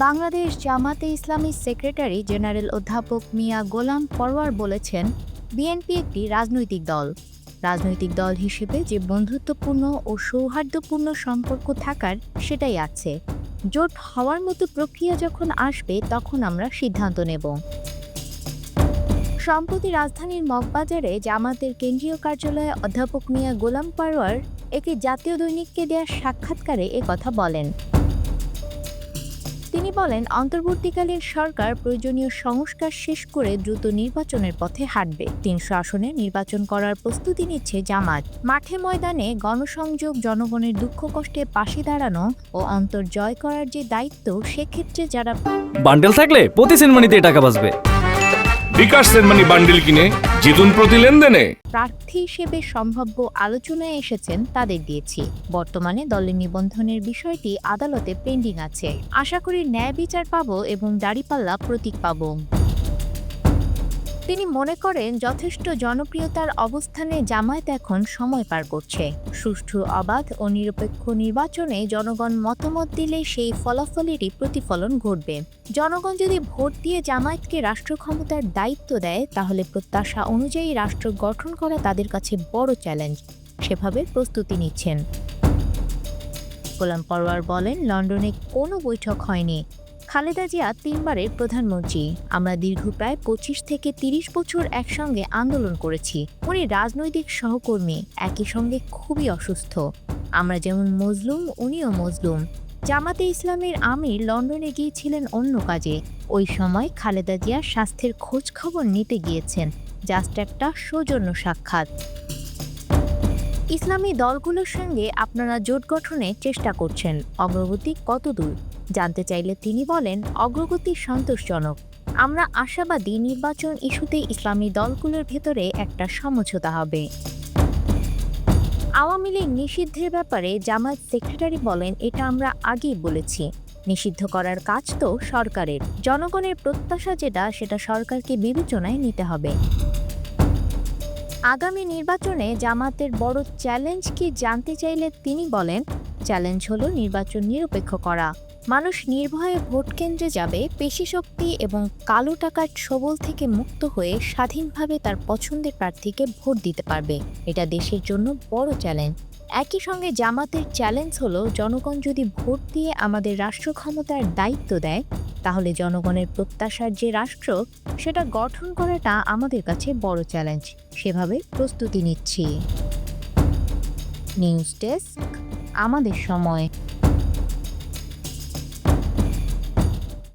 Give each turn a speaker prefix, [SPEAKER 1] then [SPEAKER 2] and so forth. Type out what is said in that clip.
[SPEAKER 1] বাংলাদেশ জামাতে ইসলামীর secretary general অধ্যাপক মিয়া গোলাম পরওয়ার বলেছেন, বিএনপি একটি রাজনৈতিক দল। রাজনৈতিক দল হিসেবে যে বন্ধুত্বপূর্ণ ও সৌহার্দ্যপূর্ণ সম্পর্ক থাকার সেটাই আছে। জোট হওয়ার মতো প্রক্রিয়া যখন আসবে তখন আমরা সিদ্ধান্ত নেব। সম্প্রতি রাজধানীর মগবাজারে জামাতের কেন্দ্রীয় কার্যালয়ে অধ্যাপক মিয়া গোলাম পরওয়ার একটি জাতীয় দৈনিককে দেওয়া সাক্ষাৎকারে একথা বলেন। তিনি বলেন, অন্তর্বর্তীকালীন সরকার প্রয়োজনীয় সংস্কার শেষ করে দ্রুত নির্বাচনের পথে হাঁটবে। ৩০০ আসনে নির্বাচন করার প্রস্তুতি নিচ্ছে জামাত। মাঠে ময়দানে গণসংযোগ, জনগণের দুঃখ কষ্টে পাশে দাঁড়ানো ও অন্তর জয় করার যে দায়িত্ব, সেক্ষেত্রে যারা
[SPEAKER 2] বান্ডেল থাকলে প্রতি সেনমানিতে টাকা বাঁচবে।
[SPEAKER 3] বিকাশ সেনমানি বান্ডেল কিনে জিতুন প্রতি লেনদেনে।
[SPEAKER 1] প্রার্থী হিসেবে সম্ভাব্য আলোচনায় এসেছেন তাদের দিয়েছি। বর্তমানে দলের নিবন্ধনের বিষয়টি আদালতে পেন্ডিং আছে। আশা করি ন্যায় বিচার পাবো এবং দাঁড়িপাল্লা প্রতীক পাবো। তিনি মনে করেন, যথেষ্ট জনপ্রিয়তার অবস্থানে জামায়াত এখন সময় পার করছে। সুষ্ঠু, অবাধ ও নিরপেক্ষ নির্বাচনে জনগণ মতামত দিলে সেই ফলাফলেরই প্রতিফলন ঘটবে। জনগণ যদি ভোট দিয়ে জামায়াতকে রাষ্ট্র ক্ষমতার দায়িত্ব দেয়, তাহলে প্রত্যাশা অনুযায়ী রাষ্ট্র গঠন করা তাদের কাছে বড় চ্যালেঞ্জ। সেভাবে প্রস্তুতি নিচ্ছেন। গোলাম পরওয়ার বলেন, লন্ডনে কোনো বৈঠক হয়নি। খালেদা জিয়া ৩ বারের প্রধানমন্ত্রী। আমরা দীর্ঘ প্রায় ২৫ থেকে ৩০ বছর একসঙ্গে আন্দোলন করেছি। উনি রাজনৈতিক সহকর্মী, একই সঙ্গে খুবই অসুস্থ। আমরা যেমন মজলুম, উনিও মজলুম। জামাতে ইসলামের আমির লন্ডনে গিয়েছিলেন অন্য কাজে। ওই সময় খালেদা জিয়ার স্বাস্থ্যের খোঁজ খবর নিতে গিয়েছেন। জাস্ট একটা সৌজন্য সাক্ষাৎ। ইসলামী দলগুলোর সঙ্গে আপনারা জোট গঠনে চেষ্টা করছেন, অগ্রগতি কতদূর জানতে চাইলে তিনি বলেন, অগ্রগতি সন্তোষজনক। আমরা আশাবাদী নির্বাচন ইস্যুতে ইসলামী দলগুলোর ভেতরে একটা সমঝোতা হবে। আওয়ামী লীগ নিষিদ্ধের ব্যাপারে জামায়াত সেক্রেটারি বলেন, এটা আমরা আগেই বলেছি। নিষিদ্ধ করার কাজ তো সরকারের। জনগণের প্রত্যাশা যেটা, সেটা সরকারকে বিবেচনায় নিতে হবে। আগামী নির্বাচনে জামাতের বড় চ্যালেঞ্জ কি জানতে চাইলে তিনি বলেন, চ্যালেঞ্জ হলো নির্বাচন নিরপেক্ষ করা। মানুষ নির্ভয়ে ভোট কেন্দ্রে যাবে, পেশিশক্তি এবং কালো টাকার ছোবল থেকে মুক্ত হয়ে স্বাধীনভাবে তার পছন্দের প্রার্থীকে ভোট দিতে পারবে। এটা দেশের জন্য বড় চ্যালেঞ্জ। একই সঙ্গে জামাতের চ্যালেঞ্জ হলো, জনগণ যদি ভোট দিয়ে আমাদের রাষ্ট্র ক্ষমতার দায়িত্ব দেয়, তাহলে জনগণের প্রত্যাশার যে রাষ্ট্র, সেটা গঠন করাটা আমাদের কাছে বড় চ্যালেঞ্জ। সেভাবে প্রস্তুতি নিচ্ছি। নিউজ ডেস্ক, আমাদের সময়।